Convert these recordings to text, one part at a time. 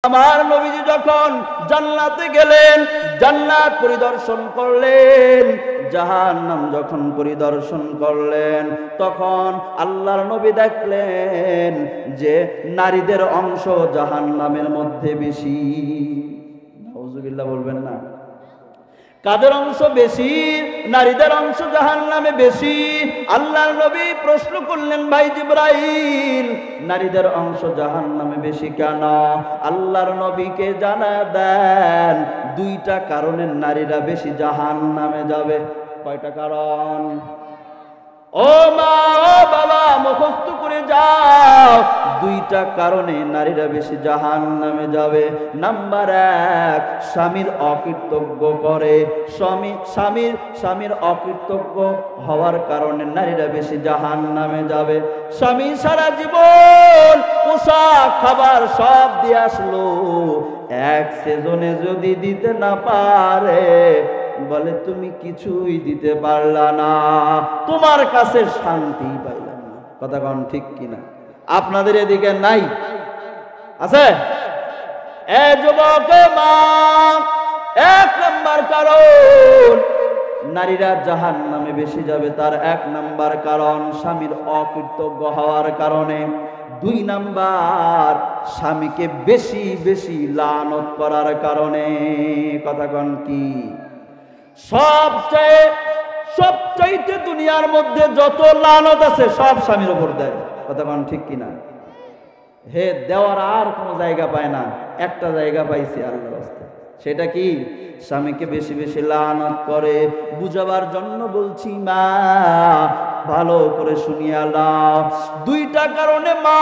আমার নবীজি যখন জান্নাতে গেলেন, জান্নাত পরিদর্শন করলেন, জাহান্নাম যখন পরিদর্শন করলেন, তখন আল্লাহর নবী দেখলেন যে নারীদের অংশ জাহান্নামের মধ্যে বেশি। নাউজুবিল্লাহ বলবেন না? কাদের অংশ বেশি? নারীদের অংশ জাহান্নামে বেশি। আল্লাহর নবী প্রশ্ন করলেন, ভাই জিবরাইল, নারীদের অংশ জাহান্নামে বেশি কেন? আল্লাহর নবীকে জানা দেন দুইটা কারণে নারীরা বেশি জাহান্নামে যাবে। কয়টা কারণ? ও মা, ও বাবা, মুখস্থ করে যাও, দুইটা কারণে নারীরা বেশি জাহান্নামে যাবে। নাম্বার এক, স্বামীর অকৃতজ্ঞ করে। স্বামীর অকৃতজ্ঞ হওয়ার কারণে নারীরা বেশি জাহান্নামে যাবে। স্বামী সারা জীবন পোশাক খাবার সব দিয়ে আসলো, এক সেজনে যদি দিতে না পারে, বলে তুমি কিছুই দিতে পারলা না, তোমার কাছে শান্তি পাইলাম না। কথা কোন ঠিক কিনা? আপনাদের এদিকে নাই? আছে? এ যুবক মা, এক নাম্বার কারণ নারীরা জাহান্নামে বেশি যাবে, তার এক নাম্বার কারণ স্বামীর অকৃতজ্ঞ হওয়ার কারণে। দুই নাম্বার, স্বামীকে বেশি বেশি লানত করার কারণে। কথা কোন কি? সবচাইতে দুনিয়ার মধ্যে যত লানত আছে সব স্বামীর উপর দেয়। কথা কোন ঠিক কিনা? হে, দেওয়ার আর কোনো জায়গা পায় না, একটা জায়গা পাইছে আল্লাহর রাস্তায়। সেটা কি? স্বামীকে বেশি বেশি লানত করে। বুঝাবার জন্য বলছি মা, ভালো করে শুনিয়া নাও। দুইটা কারণে মা,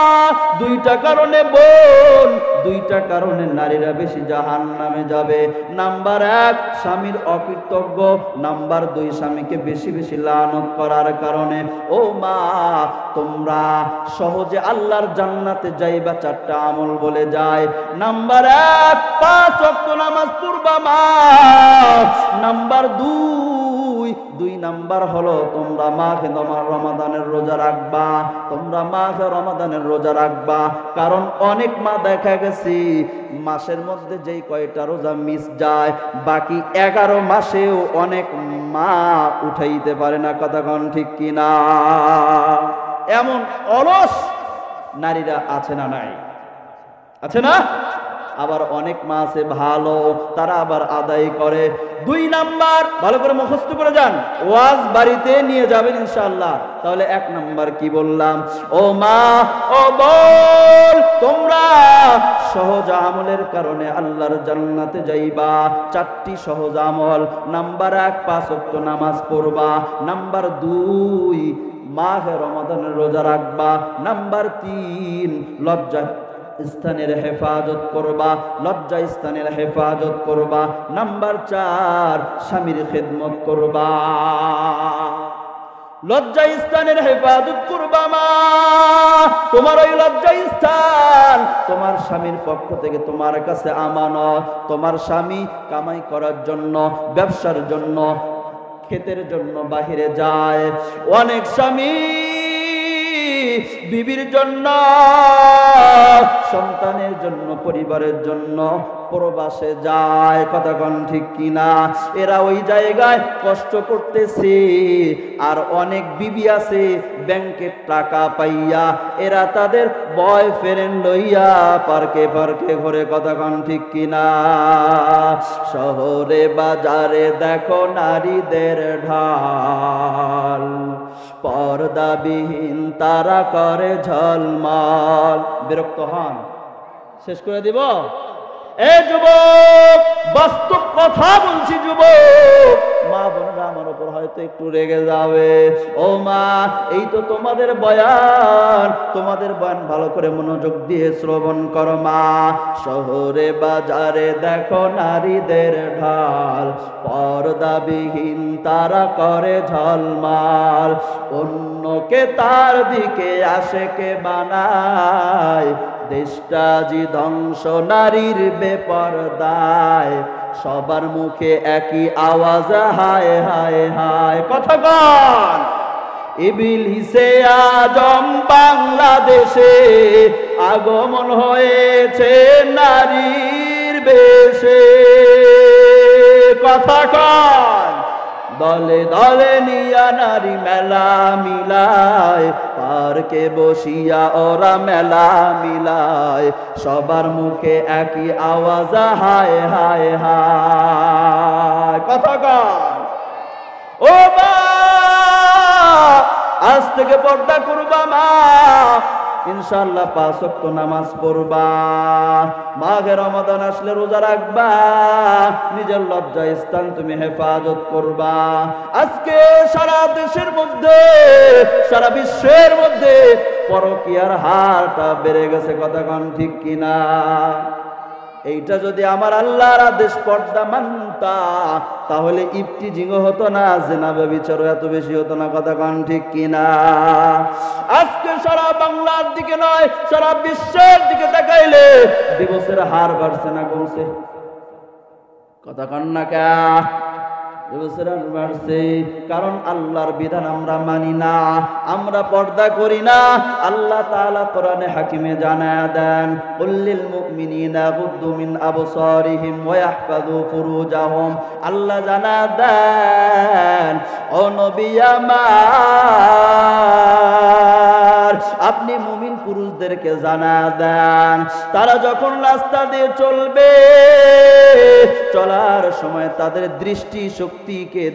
দুইটা কারণে বোন, দুইটা কারণে নারীরা বেশি জাহান্নামে যাবে। নাম্বার এক, স্বামীর অকৃতজ্ঞ। নাম্বার দুই, স্বামীকে বেশি বেশি লানত করার কারণে। ও মা, তোমরা সহজে আল্লাহর জান্নাতে যাইবা চারটা আমল বলে যায়। নাম্বার এক, 5 ওয়াক্ত নামাজ পড়বা মা। নাম্বার দুই নাম্বার হলো তোমরা মাহে রমাদানের রোজা রাখবা। তোমরা মাহে রমাদানের রোজা রাখবা, কারণ অনেক মা দেখা গেছে মাসের মধ্যে যেই কয়টা রোজা মিস যায়, বাকি 11 মাসেও অনেক মা উঠাইতে পারে না। কথা কোন ঠিক কিনা? এমন অলস নারীরা আছে না নাই? আছে না? আবার অনেক মা আছে ভালো, তারা আবার আদায় করে। 2 নাম্বার, ভালো করে মুখস্থ করে যান, ওয়াজ বাড়িতে নিয়ে যাবেন ইনশাআল্লাহ। তাহলে 1 নাম্বার কি বললাম? ও মা, ও বোন, তোমরা সহজ আমলের কারণে আল্লাহর জান্নাতে যাইবা। 4টি সহজ আমল। নাম্বার 1, 5 ওয়াক্ত নামাজ পড়বা। নাম্বার 2, মাহে রমাদানের রোজা রাখবা। নাম্বার 3, লজ্জা স্থানের হেফাজত করবা, লজ্জা স্থানের হেফাজত করবা। নাম্বার 4, স্বামীর খেদমত করবা। লজ্জা স্থানের হেফাজত করবা মা। তোমার ওই লজ্জা স্থান তোমার স্বামীর পক্ষ থেকে তোমার কাছে আমানত। তোমার স্বামী কামাই করার জন্য, ব্যবসার জন্য, ক্ষেতের জন্য বাহিরে যায়। অনেক স্বামী বিবির জন্য, সন্তানের জন্য, পরিবারের জন্য প্রবাসে যায়। কথা কোন ঠিক কিনা? এরা ওই জায়গায় কষ্ট করতেছে। আর অনেক বিবি আছে ব্যাংকের টাকা পাইয়া এরা তাদের বয়ফ্রেন্ড লইয়া পার্কে পার্কে ঘুরে। কথা কোন ঠিক কিনা? শহরে বাজারে দেখো নারীদের ঢাল, পর্দাবিহীন তারা করে ঝলমল। বিরক্ত হন? শেষ করে দিব? এ যুবক, বাস্তব কথা বলছি যুবক, মা বোনেরা আমার উপর হয়তো একটু রেগে যাবে। ও মা, এই তো তোমাদের বয়ান, তোমাদের বয়ান ভালো করে মনোযোগ দিয়ে শ্রবণ করো মা। শহরে বাজারে দেখো নারীদের ঢাল, পর্দাবিহীন তারা করে ঝলমাল। অন্যকে তার দিকে আশেকে বানায়, দেশটা জি ধ্বংস নারীর বেপরদায়। সবার মুখে একই আওয়াজ, হায় হায় হায়। কথা কন? ইবলিসে আজম বাংলাদেশে আগমন হয়েছে নারীর বেশে। কথা কন, দলে দলে নিয়া নারী মেলা মিলায়, পার্কে বসিয়া ওরা মেলা মিলায়, সবার মুখে একই আওয়াজ হায় হায় হায়। কথা কন, ও মা আজ থেকে পর্দা করবা মা, ইনশাআল্লাহ 5 ওয়াক্ত নামাজ পড়বা, মাঘে রমাদান আসলে রোজা রাখবা, নিজের লজ্জা স্থান তুমি হেফাজত করবা। আজকে সারা দেশের মধ্যে, সারা বিশ্বের মধ্যে পরকীয়ার হারটা বেড়ে গেছে। কথা কন ঠিক কিনা? এইটা যদি আমার আল্লাহর আদেশ পর্দা মানতা, তাহলে ইফতিজিং হতো না, জিনা ব্যভিচার এত বেশি হতো না। কথা কন ঠিক কিনা? আজকে সারা বাংলার দিকে নয়, সারা বিশ্বের দিকে তাকাইলে দিবসের হার বাড়ছে না কমছে? কথা কন না কা? দিবসের হার বাড়ছে, কারণ আল্লাহর বিধান আমরা মানি না, আমরা পর্দা করি না। আল্লাহ তাআলা কোরআনে হাকিমে জানায়া দেন, কুল্লিল মুমিনিনা গুদ্দু মিন আবসারিহিম ওয়া ইয়াহফাযু ফুরুজাহুম। আল্লাহ জানা দেন, ও নবী আমার, আপনি মুমিন পুরুষদেরকে জানা দেন, তারা যখন রাস্তা দিয়ে চলবে, চলার সময় তাদের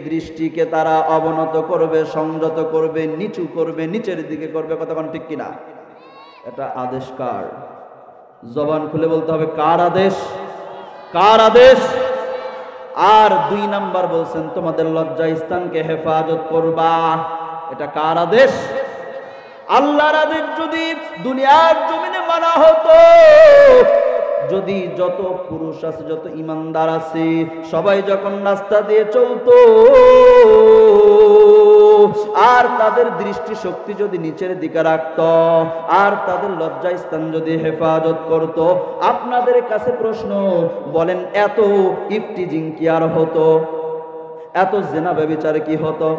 দৃষ্টিকে তারা অবনত করবে, সংযত করবে, নিচু করবে, নিচের দিকে করবে। কতক্ষণ ঠিক কিনা? এটা আদেশ কার? জবান খুলে বলতে হবে, কার আদেশ? কার আদেশ? আর 2 নাম্বার বলছেন, তোমাদের লজ্জা স্থানকে হেফাজত করবা। এটা কার আদেশ? আল্লাহর আদেশ যদি দুনিয়ার জমিনে মানা হতো, যদি যত পুরুষ আছে, যত ইমানদার আছে, সবাই যখন রাস্তা দিয়ে চলতো আর তাদের দৃষ্টি শক্তি যদি নিচের দিকে রাখত, আর তাদের লজ্জা স্থান যদি হেফাজত করত, আপনাদের কাছে প্রশ্ন, বলেন এত ইফতিজিং কি আর হতো? এত জিনা ব্যভিচার কি হতো?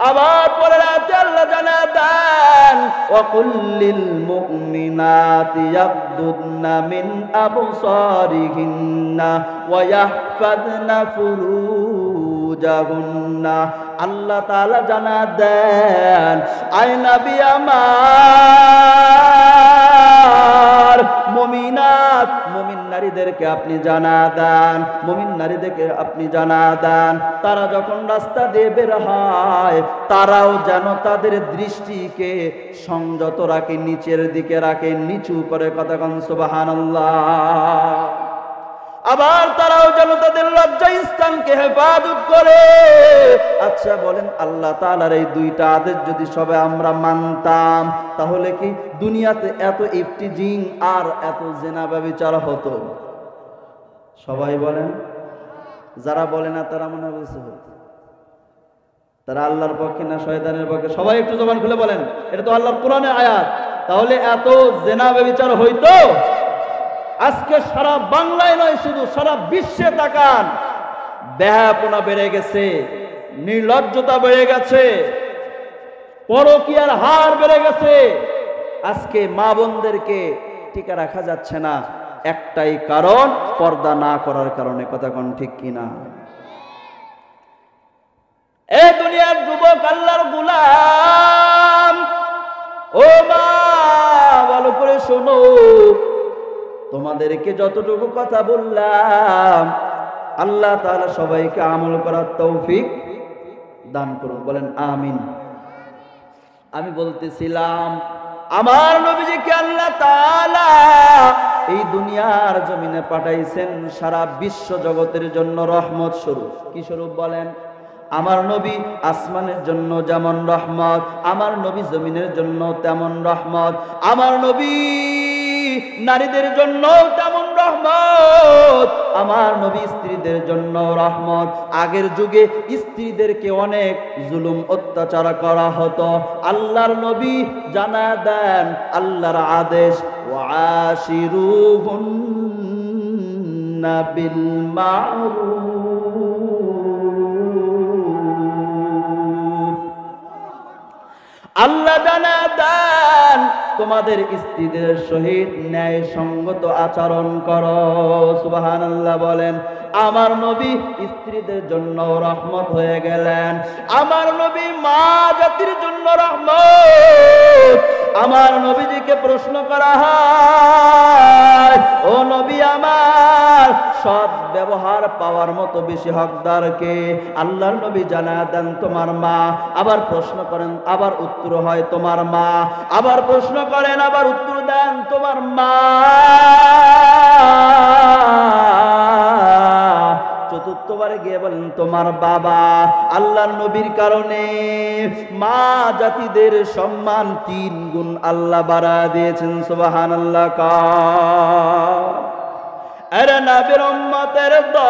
আবার পরে রাতে আল্লাহ জানা দেন, ওয়া কুল্লিল মুমিনাতি ইয়াগদুদনা মিন আবসারিহিন্না ওয়া ইয়াহফাযনা ফুরুজাহুন্না। আল্লাহ তাআলা জানা দেন, আয় নবী আমার, মুমিনাত মুমিন নারীদেরকে আপনি জানা দেন, মুমিন নারীদেরকে আপনি জানা দেন, তারা যখন রাস্তা দিয়ে বের হয়, তারাও যেন তাদের দৃষ্টিকে সংযত রাখে, নিচের দিকে রাখে, নিচু করে। কতক্ষণ সুবহানাল্লাহ। আবার তারাও যেন তাদের লজ্জা স্থানকে হেফাজত করে। আচ্ছা বলেন, আল্লাহ তাআলার এই 2টা আদেশ যদি সবাই আমরা মানতাম, তাহলে কি দুনিয়াতে এত ইফতিজিং আর এত জিনা ব্যভিচার হতো? সবাই বলেন। যারা বলে না তারা মনে বলছে তারা আল্লাহর পক্ষে না শয়তানের পক্ষে? সবাই একটু জবান খুলে বলেন, এটা তো আল্লাহর কোরআনের আয়াত। তাহলে এত জিনা ব্যভিচার হইতো? আজকে সারা বাংলায় নয়, শুধু সারা বিশ্বে তাকান, বেহায়াপনা বেড়ে গেছে, নির্লজ্জতা বেড়ে গেছে, পরকীয়ার হার বেড়ে গেছে। আজকে মা বোনদেরকে টিকে রাখা যাচ্ছে না, একটাই কারণ, পর্দা না করার কারণে। কথা কোন ঠিক কিনা? এ দুনিয়ার যুবক, আল্লাহর গোলাম, ও মা ভালো করে শোনো, তোমাদেরকে যতটুকু কথা বললাম, আল্লাহ তাআলা সবাইকে আমল করার তৌফিক দান করুন। বলেন আমিন। আমি বলতেছিলাম, আমার নবীজিকে আল্লাহ তাআলা এই দুনিয়ার জমিনে পাঠাইছেন সারা বিশ্ব জগতের জন্য রহমত স্বরূপ। কি স্বরূপ বলেন? আমার নবী আসমানের জন্য যেমন রহমত, আমার নবী জমিনের জন্য তেমন রহমত। আমার নবী নারীদের জন্য তেমন রহমত, আমার নবী স্ত্রীদের জন্য রহমত। আগের যুগে স্ত্রীদেরকে অনেক জুলুম অত্যাচার করা হতো, আল্লাহর নবী জানা দেন আল্লাহর আদেশ, ওয়াশিরুহুন্না বিল মারুফ। আল্লাহ জানা দেন তোমাদের স্ত্রীদের সহিত ন্যায় সঙ্গত আচরণ করো। সুবহানাল্লাহ বলেন। আমার নবী স্ত্রীদের জন্য রহমত হয়ে গেলেন, আমার নবী মা জাতির জন্য রহমত। আমার নবীজিকে প্রশ্ন করা হয়, ও নবী আমার, সৎ ব্যবহার পাওয়ার মতো বেশি হকদার কে? আল্লাহর নবী জানা দেন তোমার মা। আবার প্রশ্ন করেন, আবার উত্তর হয় তোমার মা। আবার প্রশ্ন করেন, আবার উত্তর দেন তোমার মা। চতুর্থবারে গিয়ে বলেন তোমার বাবা। আল্লাহর নবীর কারণে মা জাতিদের সম্মান 3 গুণ আল্লাহ বাড়া দিয়েছেন। সুবহানাল্লাহ। আরে নবীর উম্মতের দল,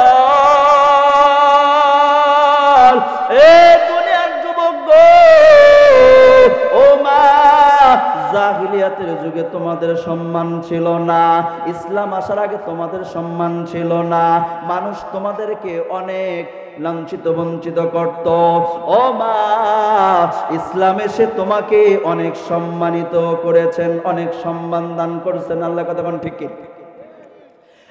এ দুনিয়ার যুবক গো, ও মা, জাহিলিয়াতের যুগে তোমাদের সম্মান ছিল না, ইসলাম আসার আগে তোমাদের সম্মান ছিল না, মানুষ তোমাদেরকে অনেক লাঞ্ছিত বঞ্চিত করত। ও মা, ইসলাম এসে তোমাকে অনেক সম্মানিত করেছেন, অনেক সম্মান দান করেছেন আল্লাহ। কতক্ষণ ঠিক কি?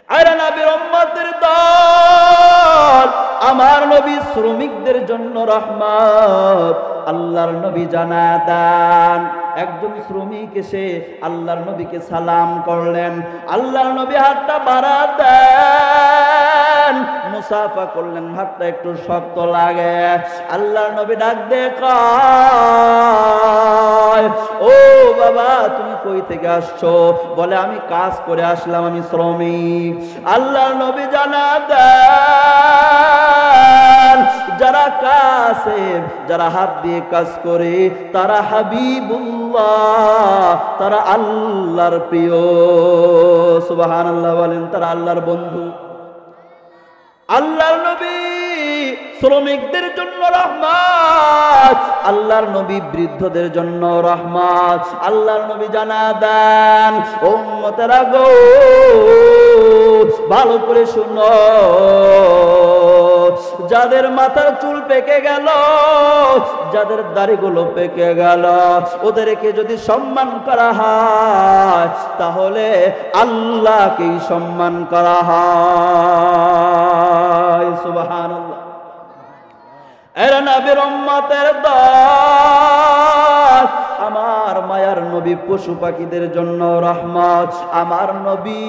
আরে নবীর উম্মতের দল, আমার নবী শ্রমিকদের জন্য রহমত। আল্লাহর নবী জানা দেন, একজন শ্রমিক এসে আল্লাহর নবীকে সালাম করলেন, আল্লাহর নবী হাতটা বাড়া দেন, মুসাফা করলেন, হাতটা একটু শক্ত লাগে। আল্লাহর নবী ডাক দিয়ে কয়, ও বাবা, তুমি কই থেকে আসছো? বলে আমি কাজ করে আসলাম, আমি শ্রমিক। আল্লাহর নবী জানা দেন, যারা কাছে, যারা হাত দিয়ে কাজ করে, তারা হাবিবুল্লাহ, তারা আল্লাহর প্রিয়। সুবহানাল্লাহ বলেন। তারা আল্লাহর বন্ধু। আল্লাহর নবী শ্রমিকদের জন্য রহমত, আল্লাহর নবী বৃদ্ধদের জন্য রহমত। আল্লাহর নবী জানা দেন, উম্মতেরা গো, ভালো করে শুনো, যাদের মাথার চুল পেকে গেল, যাদের দাড়িগুলো পেকে গেল, ওদেরকে যদি সম্মান করা হয় তাহলে আল্লাহকেই সম্মান করা হয়। সুবহানাল্লাহ। এরা নবীর উম্মতের দল, আমার মায়ার নবী পশু পাখিদের জন্য রহমত, আমার নবী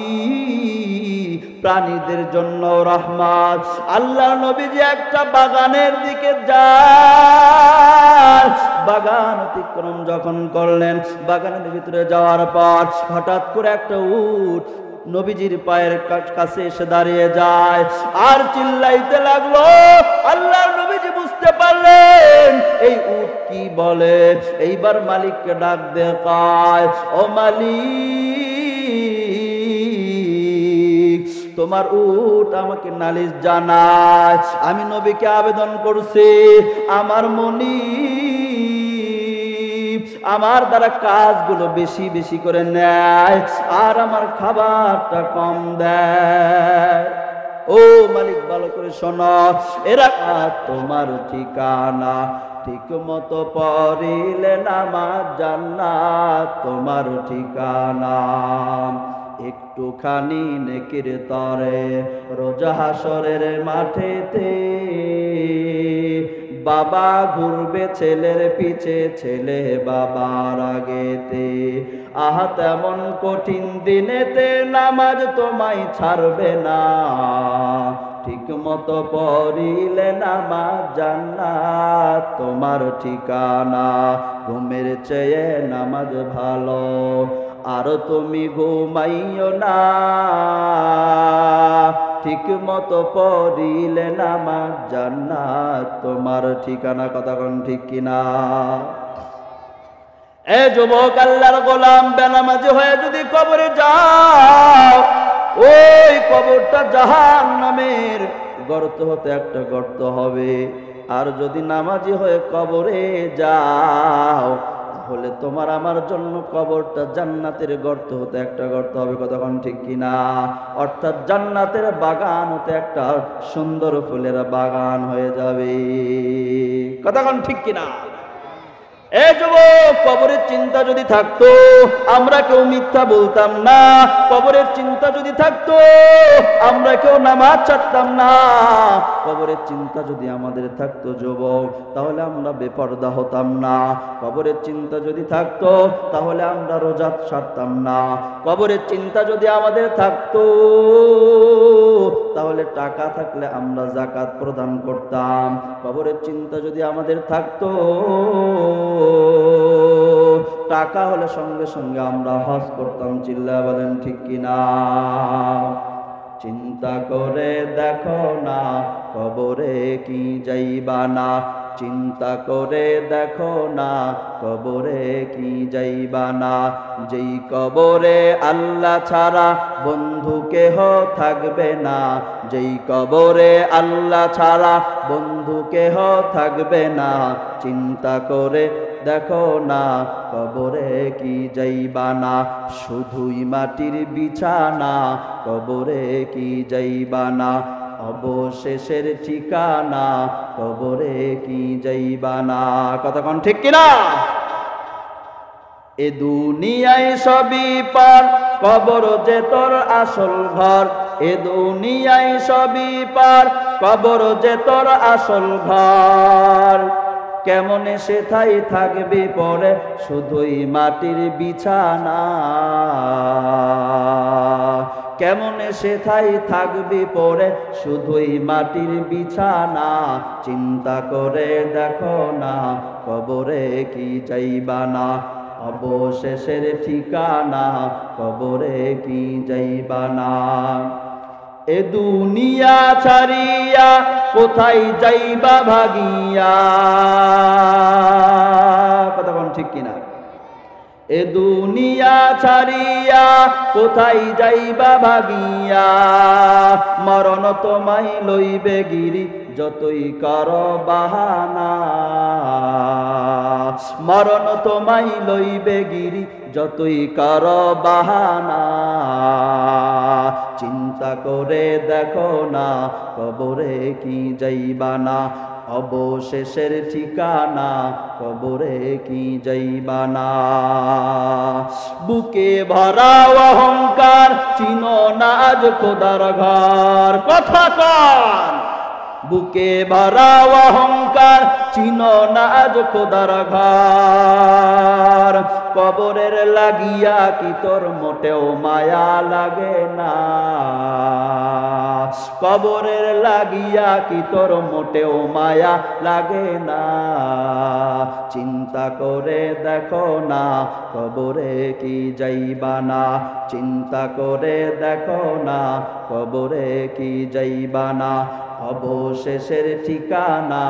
প্রাণীদের জন্য রহমত। আল্লাহর নবী যে একটা বাগানের দিকে যান, বাগান অতিক্রম যখন করলেন, বাগানের ভিতরে যাওয়ার পর হঠাৎ করে একটা উট নবীজির পায়ের কাছে এসে দাঁড়িয়ে যায় আর চিল্লাইতে লাগলো। আল্লাহর নবীজি বুঝতে পারলেন এই উট কি বলে। এইবার মালিককে ডাক দিয়ে কয়, ও মালিক, তোমার উট আমাকে নালিশ জানায়, আমি নবীকে আবেদন করছি, আমার মনি আমার দ্বারা কাজগুলো বেশি বেশি করে নেয় আর আমার খাবারটা কম দেয়। ও মালিক, ভালো করে শোনো, এরা তোমার ঠিকানা, ঠিক মতো পড়িলে নামাজ জান্নাত তোমার ঠিকানা। একটুখানি নেকির তরে রোজা হাসরের মাঠেতে, বাবা ঘুরবে ছেলের পিছে, ছেলে বাবার আগেতে। আহা তেমন কঠিন দিনেতে নামাজ তোমায় ছাড়বে না, ঠিক মতো পড়িলে নামাজ জান্নাত তোমার ঠিকানা। ঘুমের চেয়ে নামাজ ভালো, আর তুমি ঘুমাইও না, ঠিক মতো পড়িলে নামাজ জান্নাত তোমার ঠিকানা। কথা কোন ঠিক কিনা? এ যুবক, আল্লাহর গোলাম, বেনামাজি হয়ে যদি কবরে যাও, ওই কবরটা জাহান্নামের গর্ত হতে একটা গর্ত হবে। আর যদি নামাজি হয়ে কবরে যাও, তাহলে তোমার আমার জন্য কবরটা জান্নাতের গর্ত হতে একটা গর্ত হবে। কতক্ষণ ঠিক কিনা? অর্থাৎ জান্নাতের বাগান হতে একটা সুন্দর ফুলের বাগান হয়ে যাবে। কতক্ষণ ঠিক কিনা? এ যুবক, কবরের চিন্তা যদি থাকতো আমরা কেউ মিথ্যা বলতাম না। কবরের চিন্তা যদি থাকতো আমরা কেউ নামাজ ছাড়তাম না। কবরের চিন্তা যদি আমাদের থাকতো যুবক, তাহলে আমরা বেপরদা হতাম না। কবরের চিন্তা যদি থাকতো তাহলে আমরা রোজা ছাড়তাম না। কবরের চিন্তা যদি আমাদের থাকতো তাহলে টাকা থাকলে আমরা যাকাত প্রদান করতাম। কবরের চিন্তা যদি আমাদের থাকতো, টাকা হলে সঙ্গে সঙ্গে আমরা হজ করতাম। চিল্লা বলেন ঠিক কিনা? চিন্তা করে দেখো না কবরে কি যাইবা না। চিন্তা করে দেখো না কবরে কি যাইবা না। যেই কবরে আল্লাহ ছাড়া বন্ধু কেহ থাকবে না। যেই কবরে আল্লাহ ছাড়া বন্ধু কেহ থাকবে না। চিন্তা করে দেখো না কবরে কি যাইবা না। শুধুই মাটির বিছানা কবরে কি যাইবা না। অবশেষের ঠিকানা কবরে কি যাইবা না। কথা কোন ঠিক কিনা? এ দুনিয়ায় সবই পার, কবর যে তোর আসল ঘর। এ দুনিয়ায় সবই পার, কবর যে তোর আসল ঘর। কেমন সেথায় থাকবি পরে শুধুই মাটির বিছানা। কেমন সেথায় থাকবি পরে শুধুই মাটির বিছানা। চিন্তা করে দেখো না কবরে কি যাইবা না। অবশেষের ঠিকানা কবরে কি যাইবা না। এ দুনিয়া ছাড়িয়া কোথায় যাইবা ভাগিয়া। কথা কোন ঠিক কিনা? এ দুনিয়া ছাড়িয়া কোথায় যাইবা ভাগিয়া। মরণ তোমায় লইবে গিরি যতই করো বাহানা। মরণ তোমায় লইবে গিরি যতই করো বাহানা। চিন্তা করে দেখো না কবরে কি যাইবা না। অবশেষের ঠিকানা কবরে কি যাইবা না। বুকে ভরা অহংকার চিনো না আজ খোদার ঘর। কথা কন। বুকে ভরা অহংকার চিনো না আজ খোদার ঘর। কবরের লাগিয়া কি তোর মোটেও মায়া লাগে না। কবরের লাগিয়া কি তোর মোটেও মায়া লাগে না। চিন্তা করে দেখো না কবরে কি যাইবা না। চিন্তা করে দেখো না কবরে কি যাইবা না। অবশেষের ঠিকানা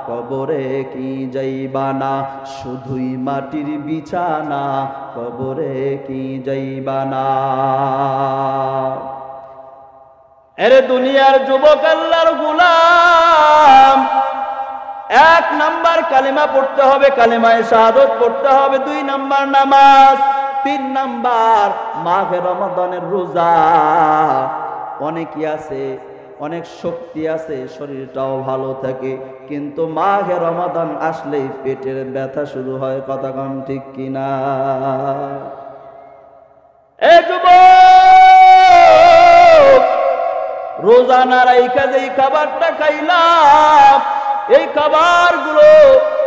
কবরে কি যাইবা না। শুধুই মাটির বিছানা কবরে কি যাইবা না। এরে দুনিয়ার যুবক আল্লাহর গোলাম, 1 নাম্বার কালেমা পড়তে হবে, কালেমায়ে শাহাদাত পড়তে হবে। 2 নাম্বার নামাজ। 3 নাম্বার মাহে রমাদানের রোজা। অনেকই আছে, অনেক শক্তি আছে, শরীরটাও ভালো থাকে, কিন্তু মাহে রমাদান আসলেই পেটের ব্যথা শুরু হয়। কথা কম ঠিক কিনা? এ যুবক, রোজা না রাইখা যেই খাবারটা খাইলাম, এই খাবারগুলো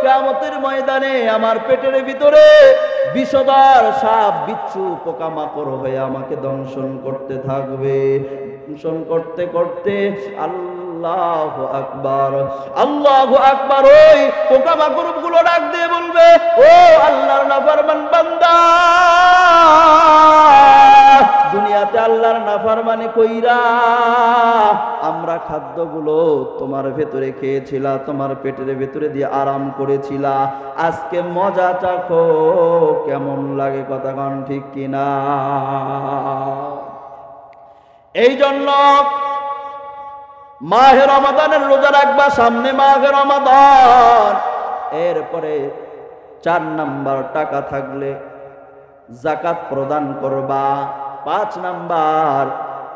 কিয়ামতের ময়দানে আমার পেটের ভিতরে বিষধর সাপ বিচ্ছু পোকামাকড় হয়ে আমাকে দংশন করতে থাকবে। দংশন করতে করতে আল্লাহু আকবার, আল্লাহু আকবার। ওই পোকামাকড় গুলো ডাক দিয়ে বলবে, ও আল্লাহর নাফরমান বান্দা, দুনিয়াতে আল্লাহর নাফরমানি কইরা আমরা খাদ্যগুলো তোমার ভেতরে খেয়েছিলা, তোমার পেটের ভেতরে দিয়ে আরাম করেছিলা, আজকে মজা চাখো কেমন লাগে। কথা কন ঠিক কিনা? এই জন্য মাহে রমাদানের রোজা রাখবা, সামনে মাহে রমাদান। এরপরে 4 নাম্বার টাকা থাকলে যাকাত প্রদান করবা। 5 নাম্বার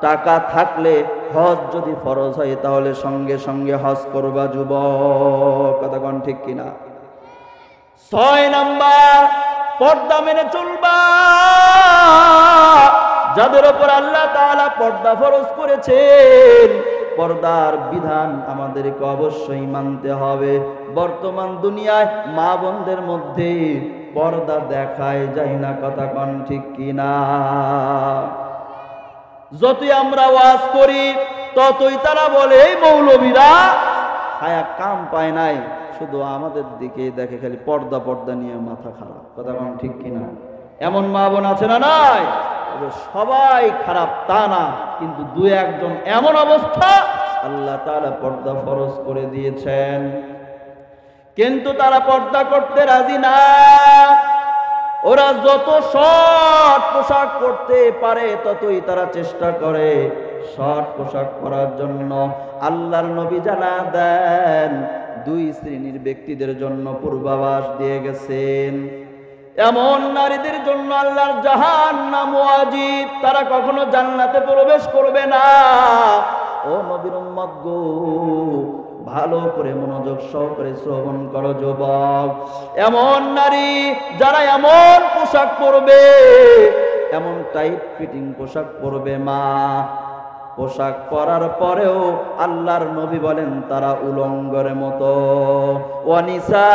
টাকা থাকলে হজ যদি ফরজ হয় তাহলে সঙ্গে সঙ্গে হজ করবা যুবক। কথা কোন ঠিক কিনা? 6 নাম্বার, পর্দা মেনে চলবা। যাদের উপর আল্লাহ তাআলা পর্দা ফরজ করেছেন, পর্দার বিধান আমাদেরকে অবশ্যই মানতে হবে। বর্তমান দুনিয়ায় মা বোনদের মধ্যে পর্দা দেখায় যায় না, কথা কোন ঠিক কিনা? যতই আমরা ওয়াজ করি ততই তারা বলে এই মৌলবীরা খায়া কাম পায় নাই, শুধু আমাদের দিকে দেখে, খালি পর্দা পর্দা নিয়ে মাথা খারাপ, কথা কোন ঠিক কিনা? এমন মা বোন আছে না? নাই। সবাই খারাপ তা না, কিন্তু দু একজন এমন অবস্থা আল্লাহ তাআলা পর্দা ফরজ করে দিয়েছেন, কিন্তু তারা পর্দা করতে রাজি না। ওরা যত শর্ট পোশাক পরতে পারে ততই তারা চেষ্টা করে শর্ট পোশাক পরার জন্য। আল্লাহর নবী জানা দেন 2 শ্রেণীর ব্যক্তিদের জন্য পূর্বাভাস দিয়ে গেছেন। এমন নারীদের জন্য আল্লাহর জাহান্নাম ওয়াজিব, তারা কখনো জান্নাতে প্রবেশ করবে না। ও নবীর উম্মত গো, ভালো করে মনোযোগ সহকারে শ্রবণ করো যুবক। এমন নারী যারা এমন পোশাক পরবে, এমন টাইট ফিটিং পোশাক পরবে, মা পোশাক পরার পরেও আল্লাহর নবী বলেন তারা উলঙ্গের মতো। ওয়ানিসা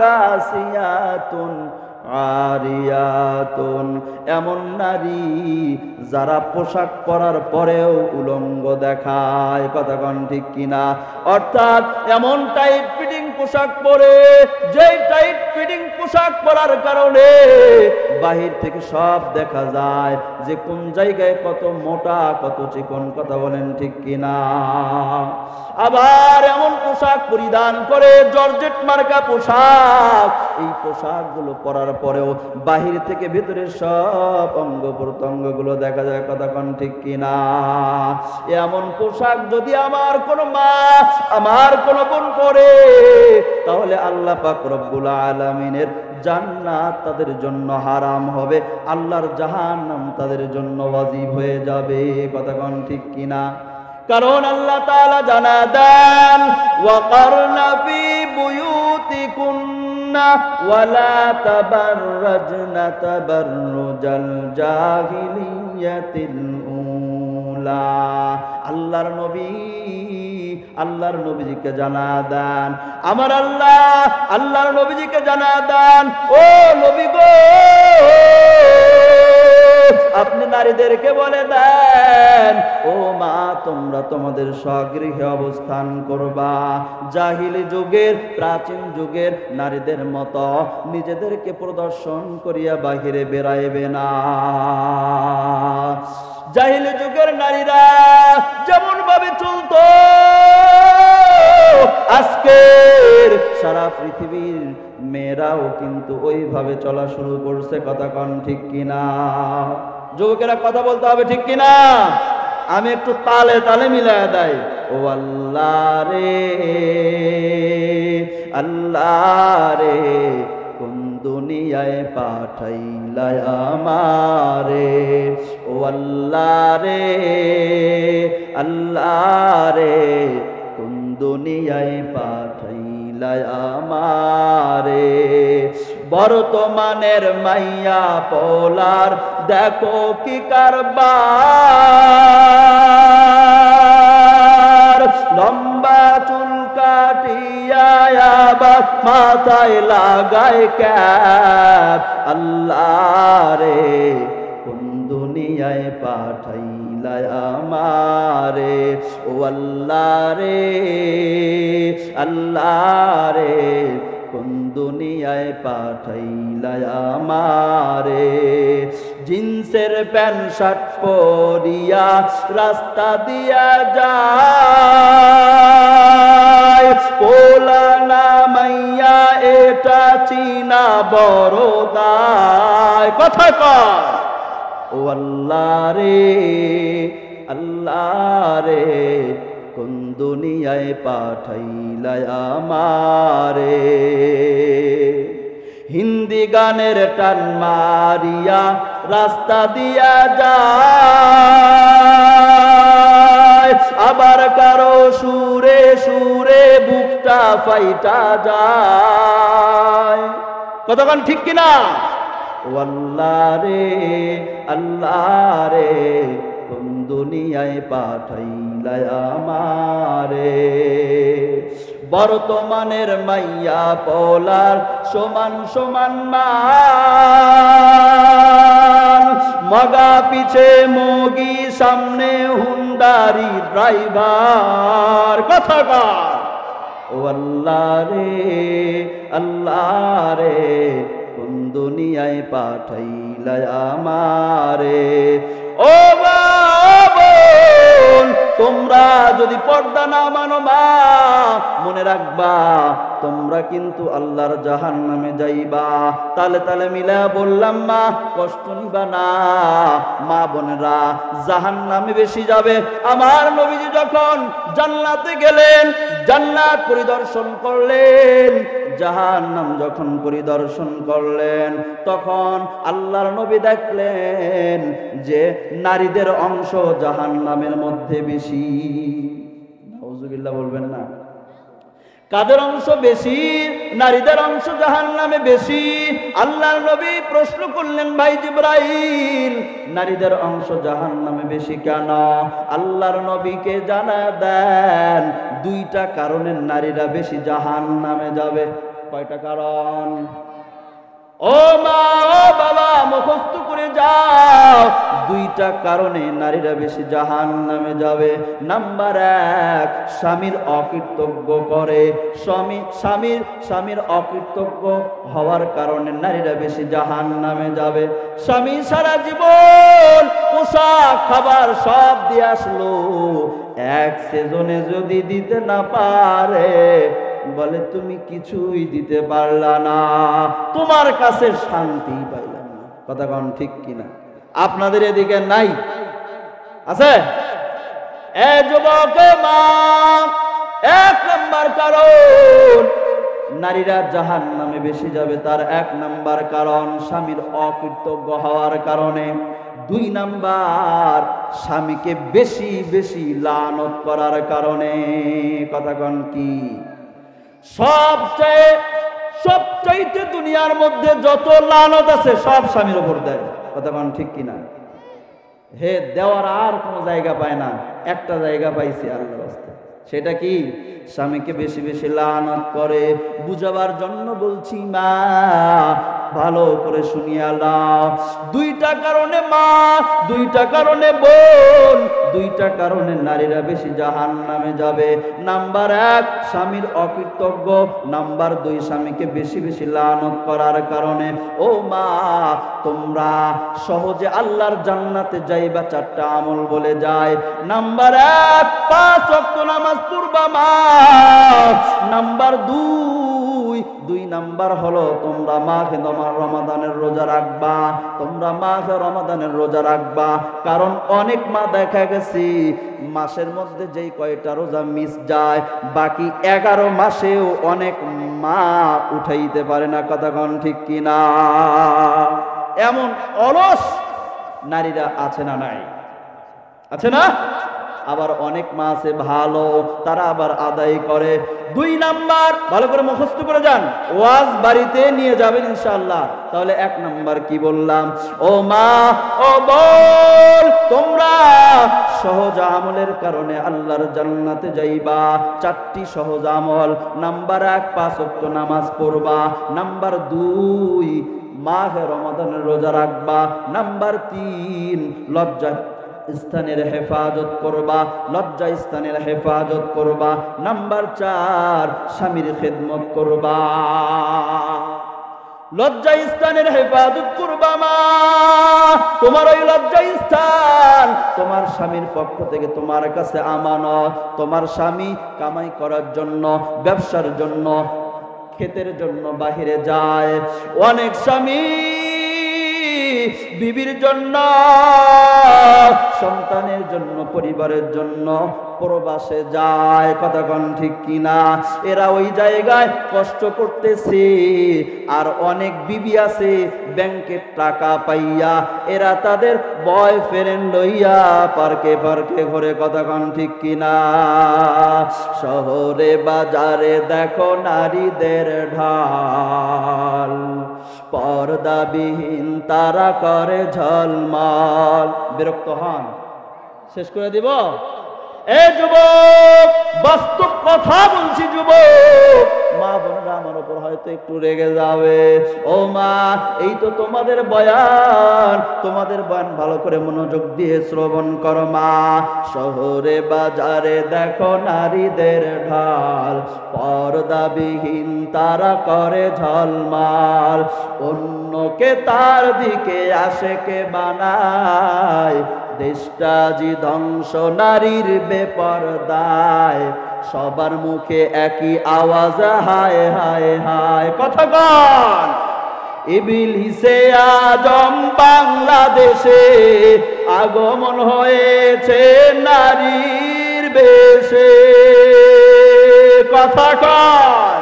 কাসিয়াতুন আরিয়াতুন, এমন নারী যারা পোশাক পরার পরেও উলঙ্গ দেখায়, কথা কোন ঠিক কিনা? অর্থাৎ এমন টাইট ফিটিং পোশাক পরে, যেই টাইট ফিটিং পোশাক পরার কারণে বাহির থেকে সব দেখা যায় যে কোন জায়গায় কত মোটা কত চিকন, কথা বলেন ঠিক কিনা? আবার এমন পোশাক পরিধান করে, জর্জেট মার্কা পোশাক, এই পোশাকগুলো পরার পরেও বাহির থেকে ভিতরে সব অঙ্গ প্রত্যঙ্গ গুলো দেখা যায়, কথা কোন ঠিক কিনা? এমন পোশাক যদি আমার কোন মা, আমার কোন বোন পরে, তাহলে আল্লাহ পাক রব্বুল আলামিনের জান্নাত তাদের জন্য হারাম হবে, আল্লাহর জাহান্নাম তাদের জন্য ওয়াজিব হয়ে যাবে, কথা কোন ঠিক কিনা? কারণ আল্লাহ তাআলা জানা দেন ওয়াকারনা ফি বুয়ুতিকুন্না ওয়ালা তাবাররাজনা তাবাররুজাল জাহিলিয়াতিল উলা। আল্লাহর নবীজিকে জানা দেন, আমার আল্লাহ আল্লাহর নবীজিকে জানা দেন, ও নবী গো, আপনি নারীদেরকে বলে দেন, ও মা তোমরা তোমাদের স্বগৃহে অবস্থান করবা, জাহিলি যুগের প্রাচীন যুগের নারীদের মতো নিজেদেরকে প্রদর্শন করিয়া বাহিরে বেরাইবে না। জাহিলি যুগের নারীরা যেমন ভাবে চলতো, আজকের সারা পৃথিবীর মেয়েরাও কিন্তু ওইভাবে চলা শুরু করছে, কথা কোন ঠিক কিনা? যুবকেরা কথা বলতে হবে, ঠিক কিনা? আমি একটু তালে তালে মিলায় দেই। ও আল্লাহ রে, আল্লাহ রে, কোন দুনিয়ায় পাঠাইলা আমারে, ও আল্লাহ রে, আল্লাহ রে, কোন দুনিয়ায় পাঠাইলা আমারে। বর্তমানের মাইয়া পোলার দেখো কি কারবার, লম্বা চুল কাটিয়া আবার মাথায় লাগায় ক্যাপ, আল্লাহ রে কোন দুনিয়ায় পাঠাইলা আমারে, ও আল্লাহ রে, আল্লাহ রে, কোন দুনিয়ায় পাঠাইলা আমারে। জিন্সের প্যান্ট শার্ট পরিয়া রাস্তা দিয়া যায়, পোলা না মাইয়া এটা চীনা বড় দায়, কথা কয়। ও আল্লাহ রে, আল্লাহ রে, কোন দুনিয়ায় পাঠাইলা আমারে। হিন্দি গানের টান মারিয়া রাস্তা দিয়া যায়, আবার কারো সুরে সুরে বুকটা ফাইটা যায়। কতক্ষণ ঠিক কিনা? ও আল্লাহ রে আল্লাহ রে, কোন দুনিয়ায় পাঠাইলা আমারে। বর্তমানের মাইয়া পোলার সমান সমান মান, মগা পিছে মগি সামনে হুন্ডারি ড্রাইভার। কথাকার ও আল্লাহ রে আল্লাহ রে, কোন দুনিয়ায় পাঠাইলা আমারে। ও বোন, তোমরা যদি পর্দা না মানো মা, মনে রাখবা তোমরা কিন্তু আল্লাহর জাহান্নামে যাইবা। তালে তালে মিলা বললাম মা, কষ্ট নিবা না। মা বোনেরা, জাহান্নামে বেশি যাবে। আমার নবীজি যখন জান্নাতে গেলেন, জান্নাত পরিদর্শন করলেন, জাহান্নাম যখন পরিদর্শন করলেন, তখন আল্লাহর নবী দেখলেন যে নারীদের অংশ জাহান্নামের মধ্যে বেশি। নাউজুবিল্লাহ বলবেন না? কাদের অংশ বেশি? নারীদের অংশ জাহান্নামে বেশি। আল্লাহর নবী প্রশ্ন করলেন, ভাই জিবরাইল, নারীদের অংশ জাহান্নামে বেশি কেন? আল্লাহর নবীকে জানা দেন, দুইটা কারণে নারীরা বেশি জাহান্নামে যাবে। কয়টা কারণ? ও মা ও বাবা, মুখস্থ করে যাও, দুইটা কারণে নারীরা বেশি জাহান্নামে যাবে। নাম্বার এক, স্বামীর অকৃতজ্ঞ করে। স্বামীর অকৃতজ্ঞ হওয়ার কারণে নারীরা বেশি জাহান্নামে যাবে। স্বামী সারা জীবন পোশাক খাবার সব দিয়ে আসলো, এক সেজনে যদি দিতে না পারে, বলে তুমি কিছুই দিতে পারলা না, তোমার কাছে শান্তি পাইলাম না। কথা কোন ঠিক কিনা? আপনাদের এদিকে নাই? আছে? এ যুবক মা, এক নাম্বার কারণ নারীরা জাহান্নামে বেশি যাবে, তার এক নাম্বার কারণ স্বামীর অকৃতজ্ঞ হওয়ার কারণে। দুই নাম্বার, স্বামীকে বেশি বেশি লানত করার কারণে। কথা কোন কি? সবচাইতে দুনিয়ার মধ্যে যত লানত আছে সব স্বামীর উপর দেয়। কথা কোন ঠিক কিনা? হে দেওয়ার আর কোনো জায়গা পায় না, একটা জায়গা পাইছে আল্লাহর রাস্তায়। সেটা কি? স্বামীকে বেশি বেশি লানত করে। বুঝাবার জন্য বলছি মা, ভালো করে শুনিয়া নাও। দুইটা কারণে মা, দুইটা কারণে বোন, দুইটা কারণে নারীরা বেশি জাহান্নামে যাবে। নাম্বার এক, স্বামীর অকৃতজ্ঞ। নাম্বার দুই, স্বামীকে বেশি বেশি লানত করার কারণে। ও মা, তোমরা সহজে আল্লাহর জান্নাতে যাইবা চারটা আমল বলে যায়। নাম্বার এক, 5 ওয়াক্ত নামাজ পড়বা মা। নাম্বার দুই নাম্বার হলো তোমরা মাহে রমাদানের রোজা রাখবা। তোমরা মাহে রমাদানের রোজা রাখবা, কারণ অনেক মা দেখা গেছে মাসের মধ্যে যেই কয়টা রোজা মিস যায়, বাকি 11 মাসেও অনেক মা উঠাইতে পারে না। কথা কোন ঠিক কিনা? এমন অলস নারীরা আছে না নাই? আছে না? আবার অনেক মা আছে ভালো, তারা আবার আদায় করে। 2 নাম্বার, ভালো করে মুখস্থ করে যান, ওয়াজ বাড়িতে নিয়ে যাবেন ইনশাআল্লাহ। তাহলে 1 নাম্বার কি বললাম? ও মা ও বোন, তোমরা সহজ আমলের কারণে আল্লাহর জান্নাতে যাইবা। 4টি সহজ আমল। নাম্বার 1, 5 ওয়াক্ত নামাজ পড়বা। নাম্বার 2, মাহে রমাদানের রোজা রাখবা। নাম্বার 3, লজ্জা স্থানের হেফাজত করবা, লজ্জা স্থানের হেফাজত করবা। নাম্বার 4, স্বামীর খেদমত করবা। লজ্জা স্থানের হেফাজত করবা মা। তোমার ওই লজ্জা স্থান তোমার স্বামীর পক্ষ থেকে তোমার কাছে আমানত। তোমার স্বামী কামাই করার জন্য, ব্যবসার জন্য, ক্ষেতের জন্য বাহিরে যায়। অনেক স্বামী বিবির জন্য, সন্তানের জন্য, পরিবারের জন্য প্রবাসে যায়, কথা কোন ঠিক কিনা? এরা ওই জায়গায় কষ্ট করতেছে, আর অনেক বিবি আছে ব্যাংকের টাকা পাইয়া এরা তাদের বয়ফ্রেন্ড লইয়া পার্কে পার্কে ঘুরে, কথা কোন ঠিক কিনা? শহরে বাজারে দেখো নারীদের ঢাল, পর্দাবিহীন তারা করে ঝলমল। বিরক্ত হন? শেষ করে দিব? এ যুবক, বাস্তব কথা বলছি যুবক, মা বোনেরা আমার উপর হয়তো একটু রেগে যাবে। ও মা, এই তো তোমাদের বয়ান, তোমাদের বয়ান ভালো করে মনোযোগ দিয়ে শ্রবণ করো মা। শহরে বাজারে দেখো নারীদের ঢাল, পর্দাবিহীন তারা করে ঝলমাল, অন্যকে তার দিকে আশেকে বানায়, দেশটা জি ধ্বংস নারীর বেপরদায়, সবার মুখে একই আওয়াজ হায় হায় হায়, কথা কন। ইবলিসে আজম বাংলাদেশে আগমন হয়েছে নারীর বেশে, কথা কন।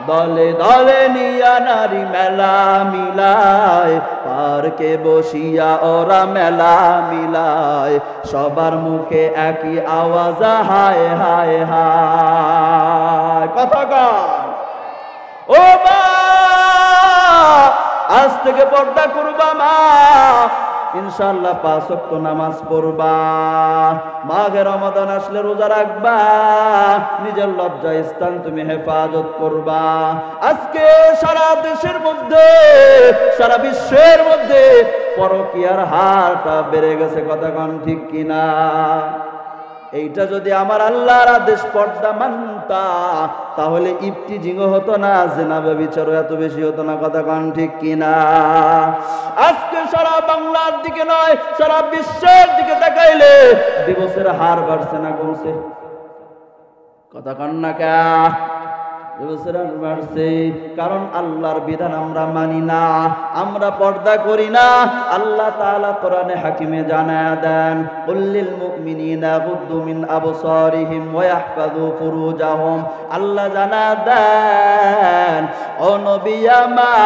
দলে দলে নিয়া নারী মেলা মিলায়, পার্কে বসিয়া ওরা মেলা মিলায়, সবার মুখে একই আওয়াজ হায় হায় হায়, কথা কন। ও মা, আজ থেকে পর্দা করবা মা, ইনশাআল্লাহ 5 ওয়াক্ত নামাজ পড়বা, মাঘে রমাদান আসলে রোজা রাখবা, নিজের লজ্জা স্থান তুমি হেফাজত করবা। আজকে সারা দেশের মধ্যে, সারা বিশ্বের মধ্যে পরকীয়ার হারটা বেড়ে গেছে, কথা কোন ঠিক কিনা? এইটা যদি আমার আল্লাহর আদেশ পর্দা মানতা, তাহলে ইফতিজিং হতো না, জিনা ব্যভিচার এত বেশি হতো না, কথা কোন ঠিক কিনা? আজকে সারা বাংলার দিকে নয়, সারা বিশ্বের দিকে তাকাইলে দিবসের হার বাড়ছে না কমছে? কথা কোন না কা? দিবসের হার বাড়ছে, কারণ আল্লাহর বিধান আমরা মানি না, আমরা পর্দা করি না। আল্লাহ তাআলা কোরআনে হাকিমে জানায়া দেন, কুল্লিল মুমিনিনা গুদ্দু মিন আবসারিহিম ওয়া ইয়াহফাযু ফুরুজাহুম। আল্লাহ জানায়া দেন, ও নবী আমার,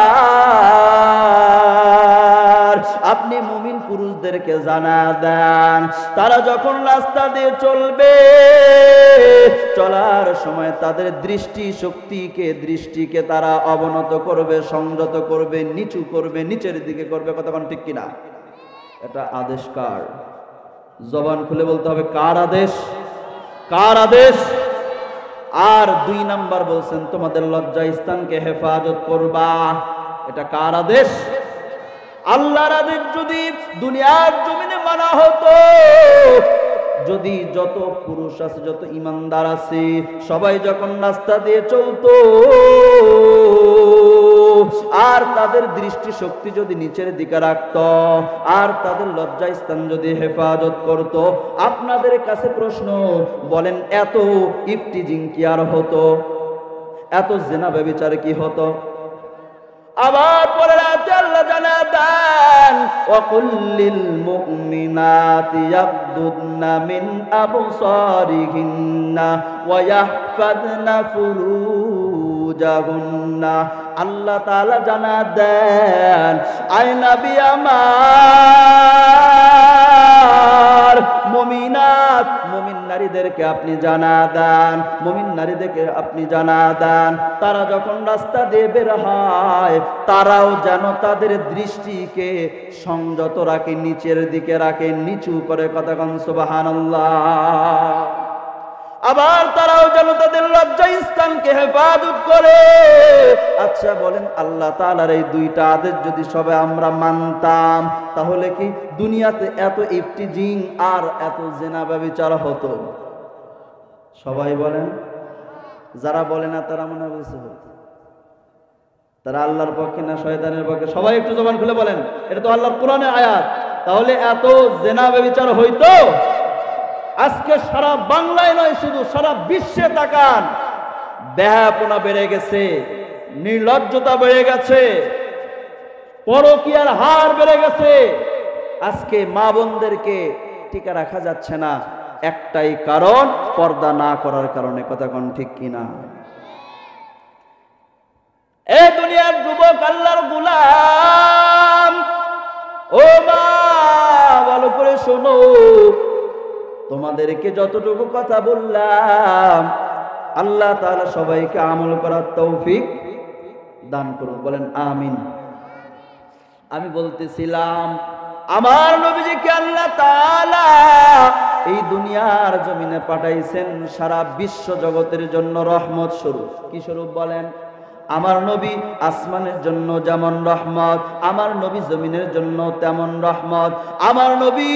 আপনি মুমিন পুরুষদেরকে জানায়া দেন, তারা যখন রাস্তা দিয়ে চলবে, চলার সময় তাদের দৃষ্টিকে তারা অবনত করবে, সংযত করবে, নিচু করবে, নিচের দিকে করবে, কথা কোন ঠিক কিনা? এটা আদেশ কার? জবান খুলে বলতে হবে, কার আদেশ? কার আদেশ? আর 2 নাম্বার বলছেন, তোমাদের লজ্জা স্থানকে হেফাজত করবা, এটা কার আদেশ? আল্লাহর আদেশ যদি দুনিয়ার জমিনে মানা হতো, যদি যত পুরুষ আছে, যত ইমানদার আছে, সবাই যখন রাস্তা দিয়ে চলতো, আর তাদের দৃষ্টি শক্তি যদি নিচের দিকে রাখত, আর তাদের লজ্জা স্থান যদি হেফাজত করত, আপনাদের কাছে প্রশ্ন, বলেন এত ইফতিজিং কি আর হতো? এত জিনা ব্যভিচার কি হতো? আবার পরে রাতে আল্লাহ জানায়া দেন, ওয়া কুল্লিল মুমিনাতি ইয়াগদুদনা মিন আবসারিহিন্না ওয়া ইয়াহফাযনা ফুরুজাহুন্না। আল্লাহ তাআলা জানায়া দেন, আয় নবী আমার, মুমিনাত, মুমিন নারীদেরকে আপনি জানায়া দেন, মুমিন নারীদেরকে আপনি জানায়া দেন, তারা যখন রাস্তা দিয়ে বের হয়, তারাও যেন তাদের দৃষ্টিকে সংযত রাখে, নিচের দিকে রাখে, নিচু করে, কথা কোন সুবহানাল্লাহ। আবার তারাও যেন তাদের লজ্জা স্থানকে হেফাজত করে। আচ্ছা বলেন, আল্লাহ তাআলার এই 2টা আদেশ যদি সবাই আমরা মানতাম, তাহলে কি দুনিয়াতে এত ইফতিজিং আর এত জিনা ব্যভিচার হতো? সবাই বলেন। যারা বলে না তারা মনে বলছে হতো। তারা আল্লাহর পক্ষে না শয়তানের পক্ষে? সবাই একটু জবান খুলে বলেন, এটা তো আল্লাহর কোরআনের আয়াত। তাহলে এত জিনা ব্যভিচার হইতো? আজকে সারা বাংলায় নয়, শুধু সারা বিশ্বে তাকান, বেহায়াপনা বেড়ে গেছে, নির্লজ্জতা বেড়ে গেছে, পরকীয়ার হার বেড়ে গেছে। আজকে মা বোনদেরকে টিকা রাখা যাচ্ছে না, একটাই কারণ, পর্দা না করার কারণে। কথা কোন ঠিক কিনা? এ দুনিয়ার যুবক, আল্লাহর গোলাম, ও মা ভালো করে শোনো, তোমাদেরকে যতটুকু কথা বললাম আল্লাহ তাআলা সবাইকে আমল করার তৌফিক দান করুন, বলেন আমিন। আমি বলতেছিলাম আমার নবীজিকে আল্লাহ তাআলা এই দুনিয়ার জমিনে পাঠাইছেন সারা বিশ্ব জগতের জন্য রহমত স্বরূপ। কি স্বরূপ বলেন? আমার নবী আসমানের জন্য যেমন রহমত, আমার নবী জমিনের জন্য তেমন রহমত। আমার নবী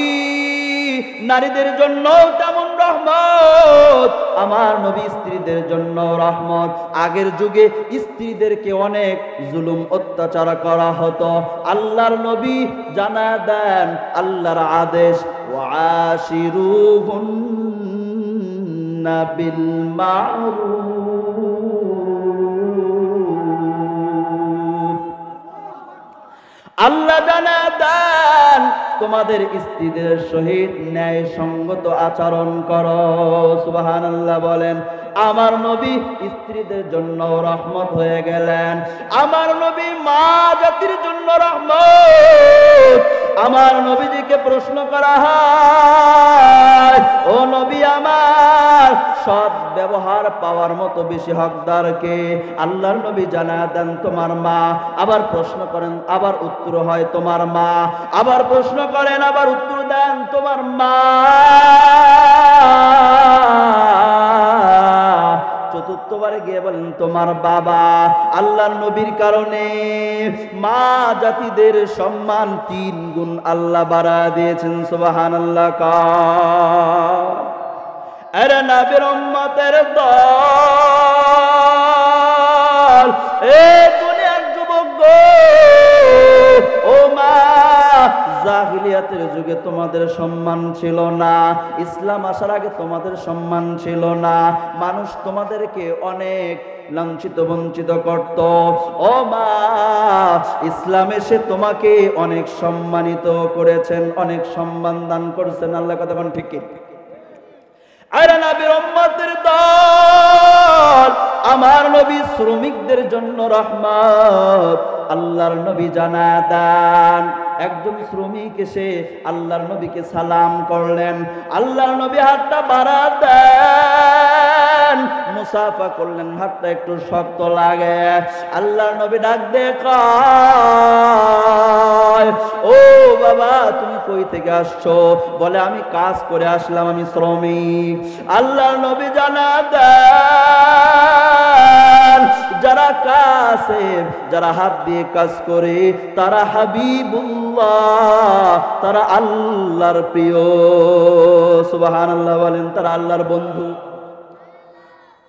নারীদের জন্য তেমন রহমত, আমার নবী স্ত্রীদের জন্য রহমত। আগের যুগে স্ত্রীদেরকে অনেক জুলুম অত্যাচার করা হতো, আল্লাহর নবী জানা দেন আল্লাহর আদেশ, ওয়াশিরুহুন্না বিল মা'রুফ। আল্লাহ জানা দেন তোমাদের স্ত্রীদের সহিত ন্যায় সঙ্গত আচরণ করো। সুবহানাল্লাহ বলেন। আমার নবী স্ত্রীদের জন্য রহমত হয়ে গেলেন, আমার নবী মা জাতির জন্য রহমত। আমার নবীজিকে প্রশ্ন করা হয়, ও নবী আমার, সৎ ব্যবহার পাওয়ার মতো বেশি হকদার কে? আল্লাহর নবী জানা দেন তোমার মা। আবার প্রশ্ন করেন, আবার উত্তর হয় তোমার মা। আবার প্রশ্ন করেন, আবার উত্তর দেন তোমার মা। চতুর্থবারে গিয়ে বলেন তোমার বাবা। আল্লাহর নবীর কারণে মা জাতিদের সম্মান 3 গুণ আল্লাহ বাড়া দিয়েছেন। সুবহানাল্লাহ। আরে নবীর উম্মতের দল, এ দুনিয়ার যুবক গো, ও মা, জাহিলিয়াতের যুগে তোমাদের সম্মান ছিল না, ইসলাম আসার আগে তোমাদের সম্মান ছিল না, মানুষ তোমাদেরকে অনেক লাঞ্ছিত বঞ্চিত করত। ও মা, ইসলাম এসে তোমাকে অনেক সম্মানিত করেছেন, অনেক সম্মান দান করেছেন আল্লাহ। কথা কোন ঠিক? আরে নবীর উম্মতের দল, আমার নবী শ্রমিকদের জন্য রহমত। আল্লাহর নবী জানা দেন একজন শ্রমিক এসে আল্লাহর নবীকে সালাম করলেন, আল্লাহর নবী হাতটা বাড়া দেন, মুসাফা করলেন, হাতটা একটু শক্ত লাগে। আল্লাহর নবী ডাক দিয়ে কয়, ও বাবা তুমি কই থেকে আসছো? বলে আমি কাজ করে আসলাম, আমি শ্রমিক। আল্লাহর নবী জানা দেন যারা কাছে, যারা হাত দিয়ে কাজ করে তারা হাবিবুল্লাহ, তারা আল্লাহর প্রিয়। সুবহানাল্লাহ বলেন। তারা আল্লাহর বন্ধু।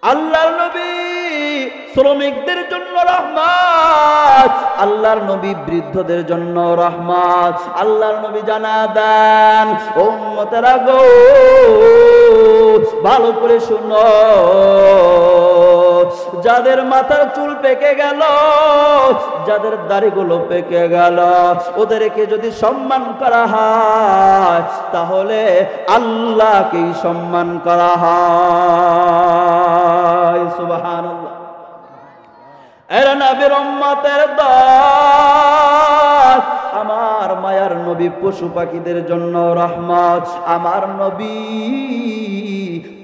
আল্লাহর নবী শ্রমিকদের জন্য রহমত, আল্লাহর নবী বৃদ্ধদের জন্য রহমত। আল্লাহর নবী জানা দেন, উম্মতেরা গো ভালো করে শুনো, যাদের মাথার চুল পেকে গেল, যাদের দাড়িগুলো পেকে গেল, ওদেরকে যদি সম্মান করা হয় তাহলে আল্লাহকেই সম্মান করা হয়। সুবহানাল্লাহ। এরা নবীর উম্মতের দল, আমার মায়ার নবী পশু পাখিদের জন্য রহমত, আমার নবী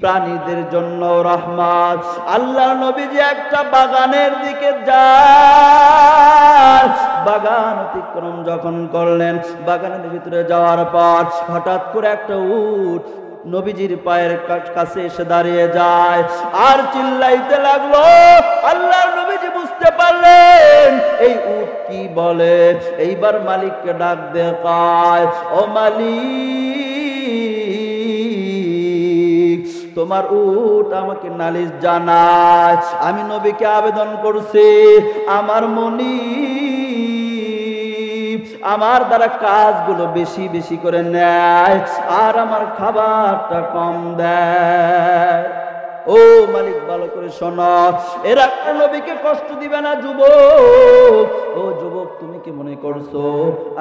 প্রাণীদের জন্য রহমত। আল্লাহর নবী যে একটা বাগানের দিকে যান, বাগান অতিক্রম যখন করলেন, বাগানের ভিতরে যাওয়ার পর হঠাৎ করে একটা উট নবীজির পায়ের কাছে এসে দাঁড়িয়ে যায় আর চিল্লাইতে লাগলো। আল্লাহর নবীজি বুঝতে পারলেন এই উট কি বলে। এইবার মালিককে ডাক দিয়ে কয়, ও মালিক, তোমার উট আমাকে নালিশ জানায়, আমি নবীকে আবেদন করছি আমার মনি আমার দ্বারা কাজগুলো বেশি বেশি করে নেয় আর আমার খাবারটা কম দেয়। ও মালিক ভালো করে শোনো, এরা নবীকে কষ্ট দিবে না যুবক। ও যুবক, তুমি কি মনে করছো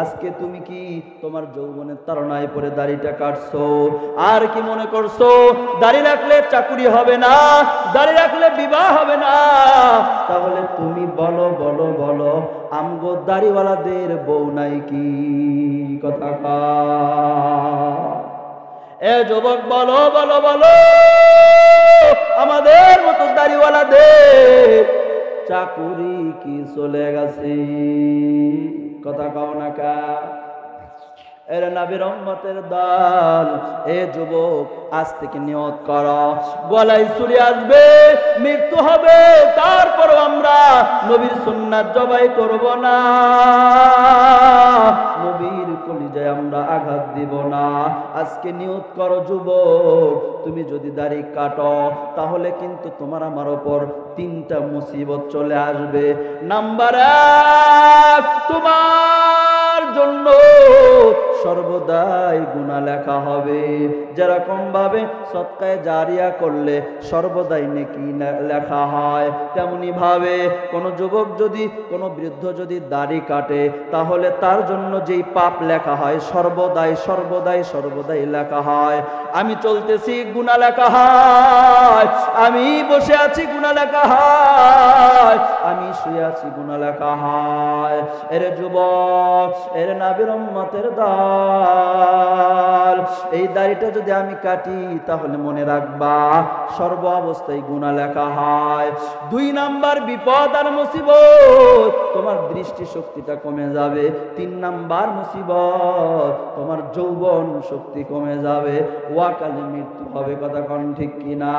আজকে তুমি কি তোমার যৌবনের তাড়নায় পরে দাড়িটা কাটছো? আর কি মনে করছো দাড়ি রাখলে চাকুরি হবে না, দাড়ি রাখলে বিবাহ হবে না? তাহলে তুমি বলো বলো বলো, আমগো দাড়িওয়ালাদের বউ নাই কি? কথা কও। এ যুবক বলো বলো বলো, আমাদের মতো দাড়িওয়ালাদের চাকুরি কি চলে গেছে? কথা কও না কা? এর নবীর উম্মতের দল, এ যুবক আজ থেকে নিয়ত করো, গলায় ছুরি আসবে, মৃত্যু হবে, তারপরও আমরা নবীর সুন্নাত জবাই করব না, নবীর কলিজায় আমরা আঘাত দিব না। আজকে নিয়ত করো যুবক, তুমি যদি দাড়ি কাটো তাহলে কিন্তু তোমার আমার উপর তিনটা মুসিবত চলে আসবে। নাম্বার 1, তোমার জন্য সর্বদাই গুনাহ লেখা হবে। যেরকম ভাবে সদকায়ে জারিয়া করলে সর্বদাই নেকি লেখা হয়, তেমনি ভাবে কোন যুবক যদি, কোন বৃদ্ধ যদি দাড়ি কাটে তাহলে তার জন্য যেই পাপ লেখা হয় সর্বদাই সর্বদাই সর্বদাই লেখা হয়। আমি চলতেছি গুনাহ লেখা হয়, আমি বসে আছি গুনাহ লেখা হয়, আমি শুয়ে আছি গুনাহ লেখা হয়। এর যুবক, এর নবীর উম্মতের দল, এই দাড়িটা যদি আমি কাটি তাহলে মনে রাখবা সর্ব অবস্থায় গুনাহ লেখা হয়। 2 নাম্বার বিপদ আর মুসিবত, তোমার দৃষ্টি শক্তিটা কমে যাবে। 3 নাম্বার মুসিবত, তোমার যৌবন শক্তি কমে যাবে, ওয়াকালে মৃত্যু হবে। কথা কোন ঠিক কিনা?